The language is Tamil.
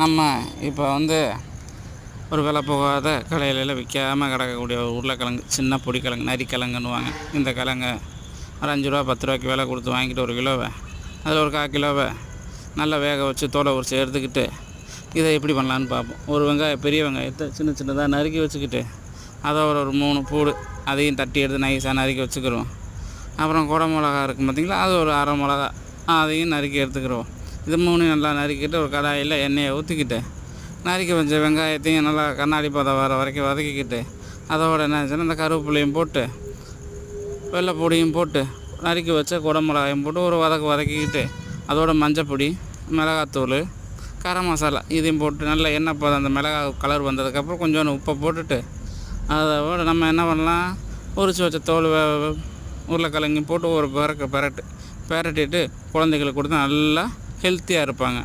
நம்ம இப்போ ஒரு விலை போகாத கடையில விற்காமல் கிடக்கக்கூடிய ஒரு உருளைக்கிழங்கு, சின்ன பொடிக்கிழங்கு, நரிக்கிழங்குன்னுவாங்க. இந்த கிழங்கு ஒரு 5 ரூபா 10 ரூபாய்க்கு விலை கொடுத்து வாங்கிட்டு ஒரு கிலோவை, அதில் ஒரு 1/4 கிலோவை நல்லா வேக வச்சு தோலை உரித்து எடுத்துக்கிட்டு இதை எப்படி பண்ணலான்னு பார்ப்போம். ஒரு பெரிய வெங்காயத்தை சின்ன சின்னதாக நறுக்கி வச்சுக்கிட்டு அதை ஒரு 3 பூடு அதையும் தட்டி எடுத்து நைஸாக நறுக்கி வச்சுக்கிடுவோம். அப்புறம் குடை மிளகா இருக்கும் பார்த்திங்களா, அது ஒரு 1/2 மிளகா அதையும் நறுக்கி எடுத்துக்கிடுவோம். இது 3 நல்லா நறுக்கிட்டு ஒரு கடாயில் எண்ணெயை ஊற்றிக்கிட்டு நறுக்கி வச்ச வெங்காயத்தையும் நல்லா கண்ணாடி பதம் வர வரைக்கும் வதக்கிக்கிட்டு அதோட என்ன ஆச்சுன்னா இந்த கருவேப்பிலையும் போட்டு வெள்ளைப்பொடியும் போட்டு நறுக்கி வச்ச குடை மிளகாயும் போட்டு ஒரு வதக்கிக்கிட்டு அதோட மஞ்சப்பொடி, மிளகாத்தூள், கரம் மசாலா இதையும் போட்டு நல்லா எண்ணெய் பதம் அந்த மிளகா கலர் வந்ததுக்கப்புறம் கொஞ்சோண்டு உப்பை போட்டுட்டு அதோட நம்ம என்ன பண்ணலாம், உரித்து வச்ச தோல் உருளைக்கிழங்கையும் போட்டு ஒரு பிரட்டிட்டு குழந்தைகளுக்கு கொடுத்தா நல்லா ஹெல்த்தியாக இருப்பாங்க.